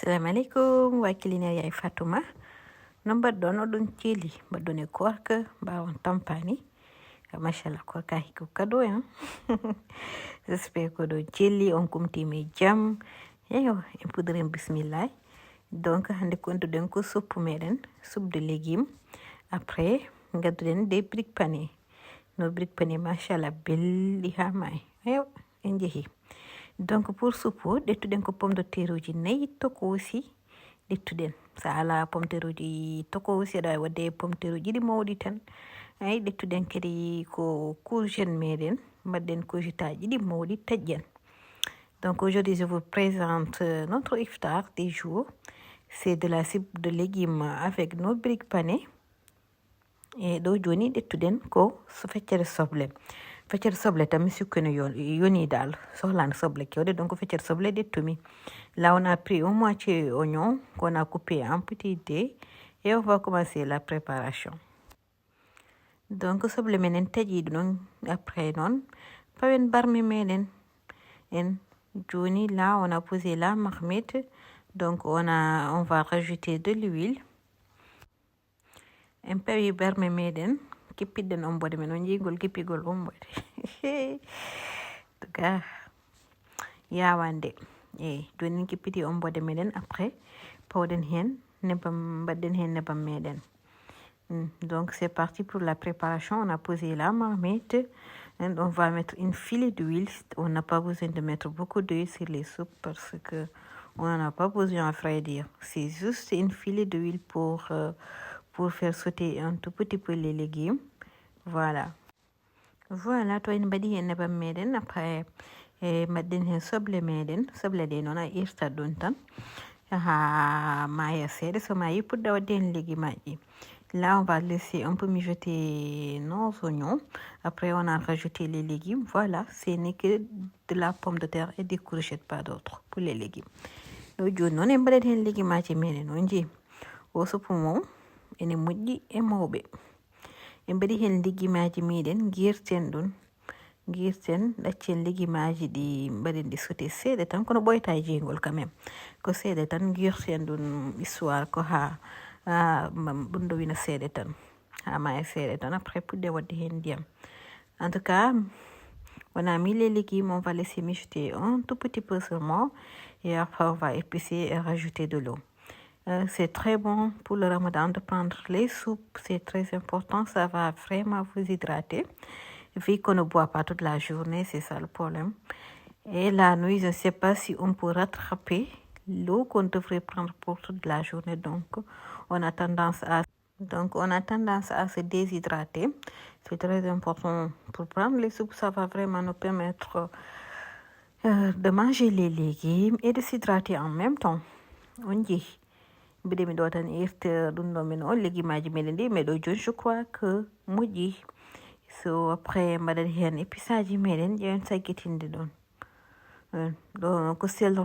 Assalamu alaikum wakilina yaay Fatuma no mbaɗɗon oɗon ceeli mbaɗɗon e korka mbawon tampani machallah korka hikko kado en j'espère que ɗo celli on kumtimi jam eyo en puɗiren bismillah donc hande kontuɗen ko suppu meɗen soupe de légume après gadduɗen des briques pané no briques pané machallah belɗi ha may eyo en jeehi donc pour soupe o ɗettuɗen ko pomme de terre uji 4 tokosi ɗettuɗen sa ala pomme de terre uji tokosi aɗa wadde pomme de terre uji ɗiɗi mawɗi tan ay ɗettuɗen kadi ko courgette meɗen mbaɗɗen courgette aji ɗiɗi mawɗi taƴƴen. Donc aujourd'hui je vous présente notre iftar du jour. C'est de la soupe de légumes avec nos briques panées. E ɗo joni ɗettuɗen ko so feccere soble. Feccere soble tam mi sikkino yoni dal sohlani soble kewɗe donc feccere soble ɗettumi. Là on a pris un moitié oignon qu'on a coupé en petits dés et on va commencer la préparation. Donc soble menen taƴi ɗum après non pawen barmi meɗen en joni là on a posé la marmite donc on va rajouter de l'huile en pawi barmi meɗen kippiɗen ombode men on jingol kippigol ombode tuka yawande joni kippiti ombode meɗen après pawɗen hen nebam mbaɗɗen hen nebam meɗen. Donc c'est parti pour la préparation. On a posé la marmite et on va mettre une filet d'huile. On n'a pas besoin de mettre beaucoup d'huile sur les soupes parce que on n'en a pas besoin à vrai dire. C'est juste une filet d'huile pour faire sauter un tout petit peu les légumes. Voilà. Voilà, toi une badi hen nebam meɗen après mbaɗɗen hen soble meɗen soble ɗe noon a irtat ɗum tan ha maya seeɗa so mayi puɗɗa wadde hen légumes aji. Là, on va laisser un peu mijoter nos oignons. Après, on a rajouté les légumes. Voilà, ce n'est que de la pomme de terre et des courgettes, pas d'autre pour les légumes. Donc, on a mis les légumes à on au soupe mom, et les moudji et maube. Et on a mis les légumes à girten, l'attien légumes à di baden di sauté c'est de tant qu'on a boy taille jingol quand même. Que c'est de tant girten histoire que ha. Bundo wina seede tan ha ma seede tan après pudde wadde hen ndiyam. En tout cas on a mis les légumes, on va laisser mijoter un tout petit peu seulement et après on va épicer et rajouter de l'eau. C'est très bon pour le ramadan de prendre les soupes, c'est très important, ça va vraiment vous hydrater vu qu'on ne boit pas toute la journée, c'est ça le problème. Et la nuit je ne sais pas si on peut rattraper l'eau qu'on devrait prendre pour toute la journée, donc on a tendance à se déshydrater. C'est très important pour prendre les soupes, ça va vraiment nous permettre de manger les légumes et de s'hydrater en même temps. On dit bide mi ɗo tan irta ɗum ɗo min on légume aji meɗen ɗi mais ɗo joni je crois que moƴƴi so après mbaɗen hen épiçaji meɗen ƴeewen saggitinde ɗon ɗo ko sel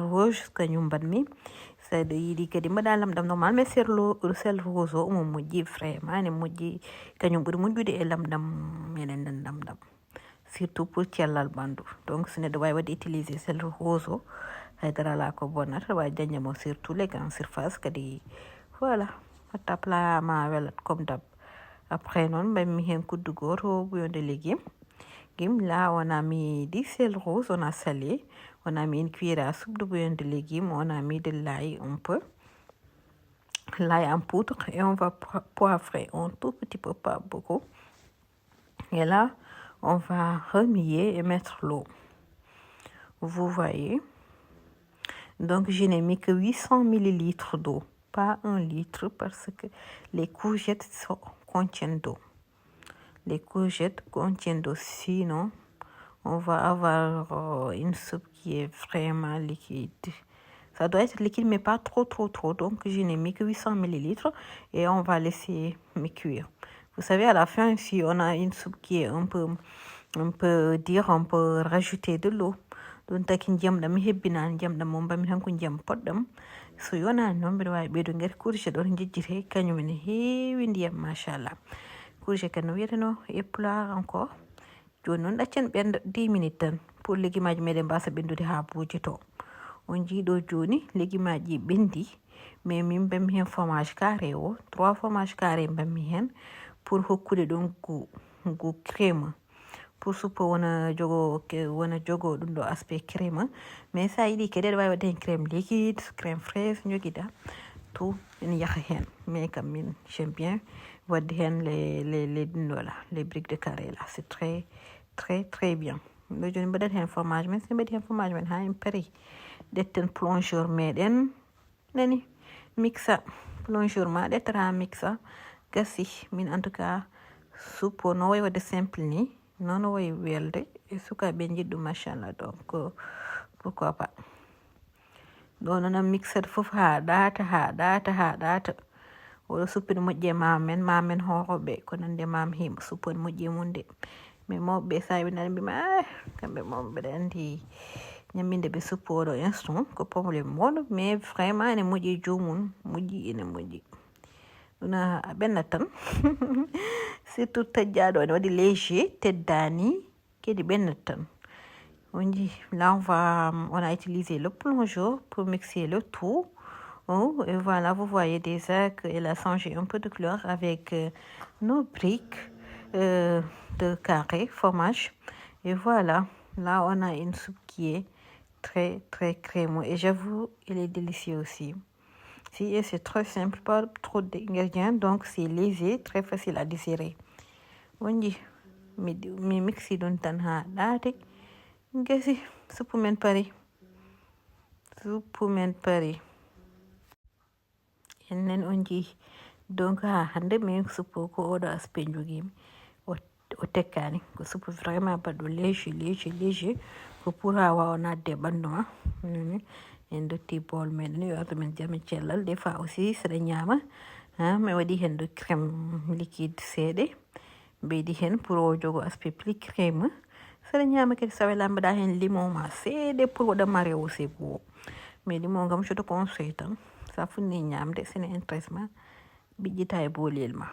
rouge kañum mbaɗmi saɗa yiɗi kadi mbaɗa lamɗam normal mais sel rouge o omo moƴƴi vraiment ne moƴƴi kañum ɓuuri moƴƴude e lamɗam meɗen nden lamɗam surtout pour cellal ɓandu. Donc so neɗɗo wawi wadde utiliser sel rouge o haydara ala ko bonnata wawi dañdemo surtout les grandes surfaces kadi voilà watta plat ma welat comme d'hab. Après noon mbaɗmi hen kuddu goto bouillon de légumes. Là, on a mis du sel rose, on a salé. On a mis une cuillère à soupe de bouillon de légumes. On a mis de l'ail un peu. L'ail en poudre. Et on va poivrer un tout petit peu, pas beaucoup. Et là, on va remuer et mettre l'eau. Vous voyez. Donc, je n'ai mis que 800 millilitres d'eau. Pas 1 litre parce que les courgettes contiennent d'eau. Les courgettes contiennent d'eau, sinon on va avoir une soupe qui est vraiment liquide. Ça doit être liquide mais pas trop. Donc je n'ai mis que 800 millilitres et on va laisser me cuire. Vous savez à la fin si on a une soupe qui est un peu dire on peut rajouter de l'eau. Donc taki ndiyamɗam hebbina ndiyamɗam mo mbami tan ko ndiyam poɗɗam so yonani noon mbiɗa wawi ɓeydo ngati courgette on jejjite kañum ene heewi ndiyam machallah. Courgette kan no wiyeteno épluar encore joni noon ɗaccen ɓenda 10 minutes tan pour légume aji meɗen mbasa ɓendude ha buuji to on jiiɗo joni legumaji ɓendi mais min bammi hen fromage carré o 3 fromage carré bammi hen pour hokkude ɗum gu crème pour suppo wona jogo ɗum ɗo aspect crème mais sa yiɗi kadi aɗa wawi wadde hen crème liquide crème fraise joguiɗa tout ene yaaha hen mais kam min j'aime bien wadde hen les ɗum ɗo là les briques de carré là c'est très très très bien ɗo joni mbaɗat hen fromage men so mbaɗi hen fromage men ha en paari ɗetten plongeur meɗen nani mixa plongeur ma ɗettata mixa gasi min en tout cas suppo no way wadde simple ni non way welde e sukaɓe jiɗɗum machallah donc pourquoi pas ɗo noon mixade foof ha ɗata oɗo suppino moƴƴi e mamen horoɓe ko nande mam himo suppo ne moƴƴi mum de mais mawɓe sa winani mbima kamɓe moom mbeɗa andi ñamminde ɓe suppo oɗo instant ko probléme moɗo mais vraiment ene moƴƴi jomum ene moƴƴi ɗuna a ɓennat tan surtout tajjaɗo ene waɗi léger teddani kadi ɓennat tan on dit là on a utilisé le plongeon pour mixer le tout. Oh, et voilà, vous voyez déjà qu'elle a changé un peu de couleur avec nos briques de carré, fromage. Et voilà, là on a une soupe qui est très très crémeuse. Et j'avoue, elle est délicieuse aussi. Si, et c'est très simple, pas trop d'ingrédients, donc c'est léger, très facile à digérer. On dit, mi mixi ɗum tan ha ɗaate. Gasi suppu men pari ennen on jii donc ha hande min suppu ko oɗo aspect jogimi o tekkani ko suppu vraiment baɗɗo léger ko pour ha wawa nadde ɓandu ma en dotti bol meɗen yo ardu men jami cellal des fois aussi saɗa ñama mi waɗi hen de crème liquide seeɗe ɓeydi hen pour o jogo aspect plus crème saɗa ñama kadi sawela mbaɗa hen limon ma seeɗe pour waɗanma rewse bo mais limon gam je te conseille tan sa funni ñamde sene intéresse ma ɓiƴƴita e bolel ma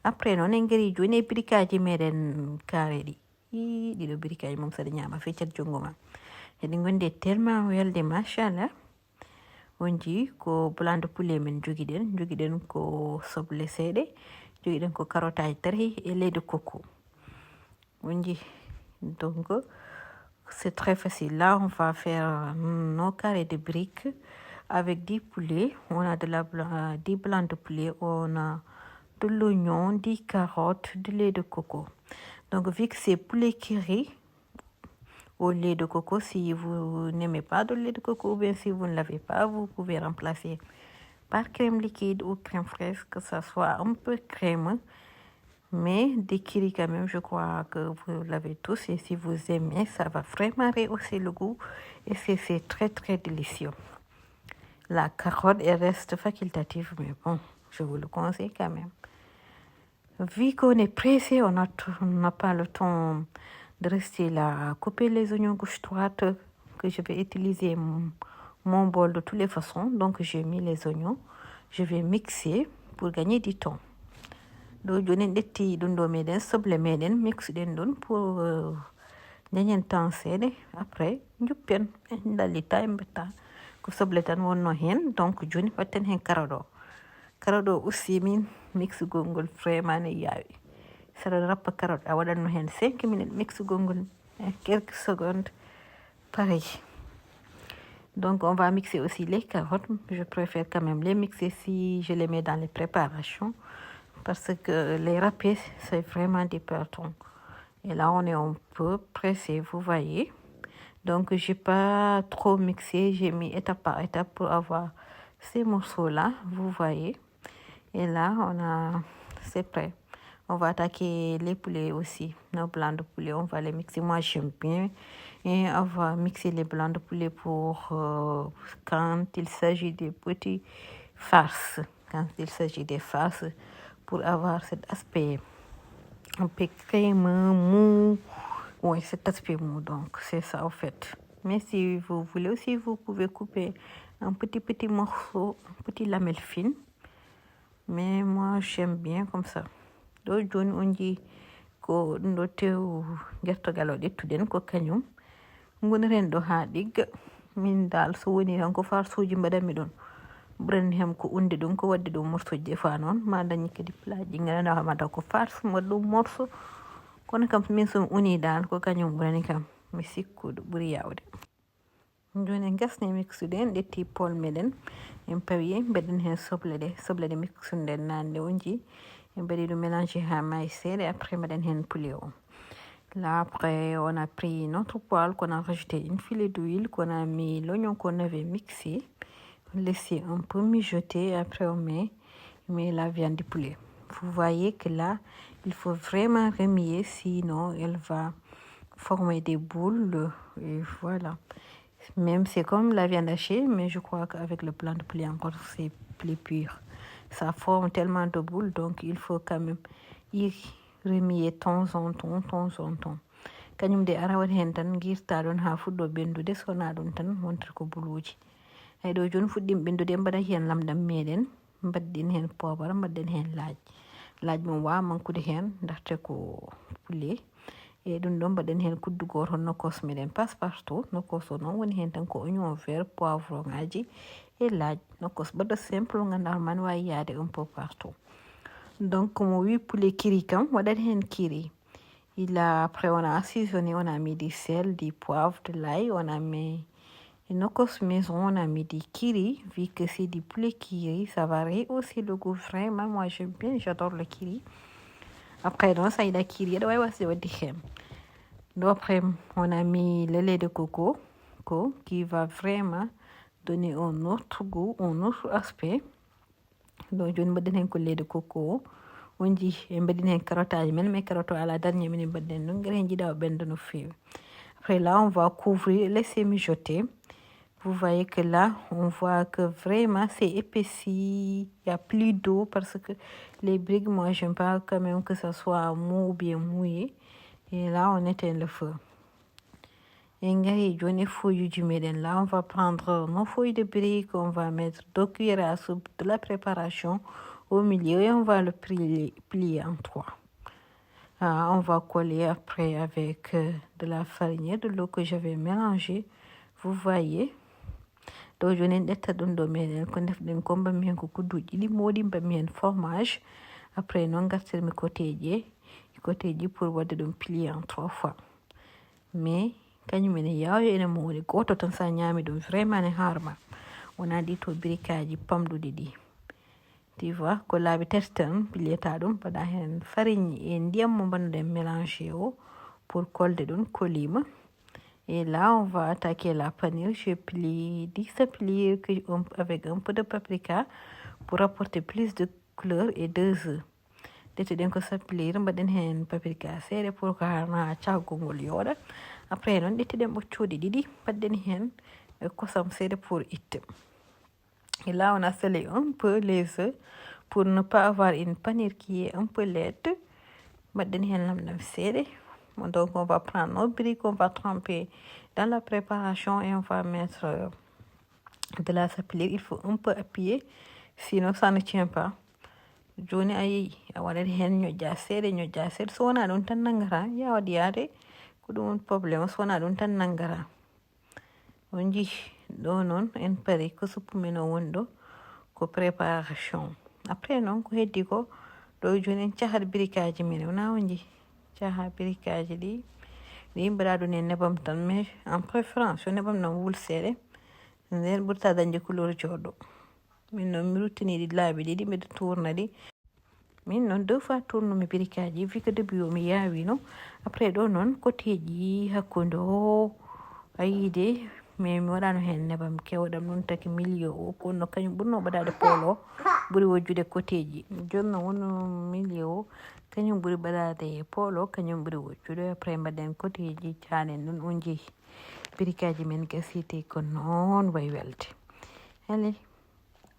après noon en gari joni e birikaji meɗen carré ɗiɗo birikaji mom saɗa ñama feccat junggo ma eɗi gondi tellement welde machallah on jii ko blanc de poulet men joguiɗen ko soble seeɗe joguiɗen ko carotte aji tati e lait de coco on jii donc c'est très facile. Là, on va faire nos carrés de briques avec 10 poulets. On a 10 blancs de poulet, on a de l'oignon, 10 carottes, du lait de coco. Donc, vu que c'est poulet curry au lait de coco, si vous n'aimez pas de lait de coco ou bien si vous ne l'avez pas, vous pouvez remplacer par crème liquide ou crème fraîche, que ça soit un peu crémeux. Mais des curry quand même, je crois que vous l'avez tous. Et si vous aimez, ça va vraiment rehausser le goût. Et c'est très, très délicieux. La carotte, elle reste facultative, mais bon, je vous le conseille quand même. Vu qu'on est pressé, on n'a pas le temps de rester là, couper les oignons gauche-droite, que je vais utiliser mon bol de toutes les façons. Donc, j'ai mis les oignons. Je vais mixer pour gagner du temps. ɗo joni en ɗetti ɗum ɗo meɗen soble meɗen mixuɗen ɗum pour dañen temps seeɗe après juppen en dallita en mbetta ko soble tan wonno hen donc joni watten hen carotte o aussi min mixugol ngol vraiment ne yawi saɗa rappa carotte a waɗanno hen 5 minutes mixugol ngol quelques secondes pareil. Donc on va mixer aussi les carottes. Je préfère quand même les mixer si je les mets dans les préparations. Parce que les râpés, c'est vraiment des perdants. Et là, on est un peu pressé, vous voyez. Donc, j'ai pas trop mixé. J'ai mis étape par étape pour avoir ces morceaux-là, vous voyez. Et là, c'est prêt. On va attaquer les poulets aussi. Nos blancs de poulet, on va les mixer. Moi, j'aime bien. Et on va mixer les blancs de poulet pour quand il s'agit des petits farces. Quand il s'agit des farces, pour avoir cet aspect un peu crémeux, mou. Oui, cet aspect mou, donc c'est ça en fait. Mais si vous voulez aussi, vous pouvez couper un petit morceau, un petit lamelle fine. Mais moi, j'aime bien comme ça. Do joni on ji ko ɗo tew gertogal o ƴettuɗen ko kañum gonren ɗo ha ɗigga min dal so woni tan ko farsuji mbaɗanmi ɗon ɓurani ham ko unde ɗum ko wadde ɗum morceau ji defa noon ma dañi kadi plat ji ganduɗa hamata ko farce mbaɗa ɗum morceau kono kam min somi uni dal ko kañum ɓurani kam mi sikku ɗo ɓuuri yawde. joni en gasni mixude en ɗetti pol meɗen en pawi mbaɗen hen soble ɗe mixude nande wonji en mbaɗi ɗum mélanger ha may seeɗa après mbaɗen hen poulet o. Là, après, on a pris notre poêle qu'on a rajouté une filet d'huile, qu'on a mis l'oignon qu'on avait mixé, on laissé un peu mijoter, après on met la viande de poulet. Vous voyez que là, il faut vraiment remuer, sinon elle va former des boules, et voilà. Même c'est comme la viande hachée, mais je crois qu'avec le blanc de poulet encore c'est plus pur. Ça forme tellement de boules, donc il faut quand même y remuer temps en temps. Kañum de arawat hen tan guirta ɗon ha fuɗɗo ɓendude sona ɗum tan wontata ko buluji. Hay ɗo joni fuɗɗima ɓendude mbaɗa hen lamɗam meɗen mbaɗɗin hen poivre mbaɗɗen hen laaj mum wawa mankude hen ndaxte ko poulet e ɗum ɗon mbaɗen hen kuddu goto nokkos meɗen passe partout nokkos o noon woni hen tan ko oignon vert poivron ngaji e laaj nokkos mbaɗɗo simple ganduɗa man wawi yaade un peu partout. Donc mo wi poulet kiri kam waɗat hen kiri. Après on a assaisonné, on a mis du sel, du poivre, de l'ail, on a mis nokkos maison, on a mis du kiri, vu que c'est du poulet kiri, ça va rehausser le goût vraiment, moi j'aime bien, j'adore le kiri. Après non, ça y est la kiri, donc après on a mis le lait de coco qui va vraiment donner un autre goût, un autre aspect. Donc je mbaɗen hen ko lait de coco wonji e mbaɗin hen carotte aji men mais carotte à la dernière minute mbaɗen ɗum ngara hen jiiɗa o ɓenda no fewi. Après là on va couvrir, laisser mijoter. Vous voyez que là on voit que vraiment c'est épaissi, il y a plus d'eau parce que les briques moi j'aime pas quand même que ça soit mou ou bien mouillé. Et là on éteint le feu. Et joni feuilles meɗen là on va prendre nos feuilles de briques, on va mettre 2 cuillères à soupe de la préparation au milieu et on va le plier en 3. On va coller après avec de la farine et de l'eau que j'avais mélangé. Vous voyez. Donc je n'ai pas de meɗen ko defɗen ko mbammi hen ko kudduji ɗiɗi moɗi mbammi hen fromage. Après non gartirmi côté ji pour wadde ɗum plier en 3 fois. Mais kañum ene yawi ene mawni goto tan sa ñami ɗum vraiment ne harma wona ɗi to birikaji pamɗuɗi ɗi. Tu vois ko laaɓi tati tan piliyata ɗum mbaɗa hen farine e ndiyam mo mbannoɗen mélangé o pour kolde ɗum kolima. Et là on va attaquer la panure. Je plie 10 pliés avec un peu de paprika pour apporter plus de couleur et 2 œufs. Ɗettuɗen ko sappilire mbaɗen hen paprika seeɗa pour ko harna cahgol ngol yooɗa. Après noon ɗettuɗen ɓoccuɗe ɗiɗi mbaɗen hen kosam seeɗa pour itta. Et là on a scellé un peu les œufs pour ne pas avoir une panure qui est un peu laide. Mbaɗen hen lamɗam seeɗa. Donc on va prendre nos briques, on va tremper dans la préparation et on va mettre de la sapelire. Il faut un peu appuyer, sinon ça ne tient pas. Joni a yeeyi a waɗat hen ñoƴƴa seeɗa so wona ɗum tan nanngata yawat yaade ko ɗum woni probléme so wona ɗum tan nanngata. On jii ɗo noon en pari ko suppu men o woni ɗo ko préparation. Après noon ko heddi ko ɗo joni en cahat birikaji men wona on jii caha birikaji ɗi mbaɗa ɗum e nebam tan mais en préférence so nebam ɗam wul seeɗa nden ɓurta dañde couleur joɗɗo. Min noon mi ruttini ɗi laaɓi ɗiɗi mbiɗa tourna ɗi. Min noon 2 fois tournumi birikaji vu que début o mi yawino. Après ɗo noon côté ji hakkude o a yiide mais mi waɗano hen nebam kewɗam ɗum taki milieu o kono kañum ɓurno ɓaɗade polo ɓuuri wojjude côté ji. Joni noon wonno milieu o kañum ɓuuri ɓaɗade polo kañum ɓuuri wojjude. Après mbaɗen côté ji caɗen ɗum on jeeyi birikaji men gasite ko noon wayi welde. Allez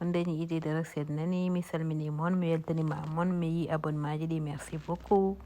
on dañi idée de recette nani mi salmini moon mi weltanima moon mi yi abonnement ji ɗi merci beaucoup.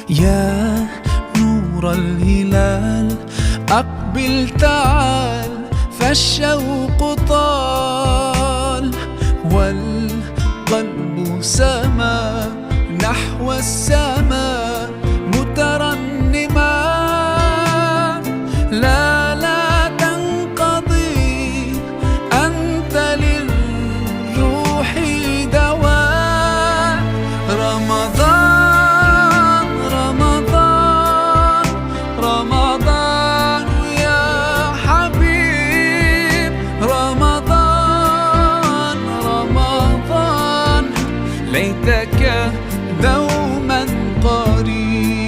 يا نور الهلال أقبل تعال، فالشوق طال والقلب سما نحو السماء مترنما. لا تنقضي، أنت للروح دواء. رمضان رمضان رمضان يا حبيب، رمضان رمضان ليتك دوما قريب.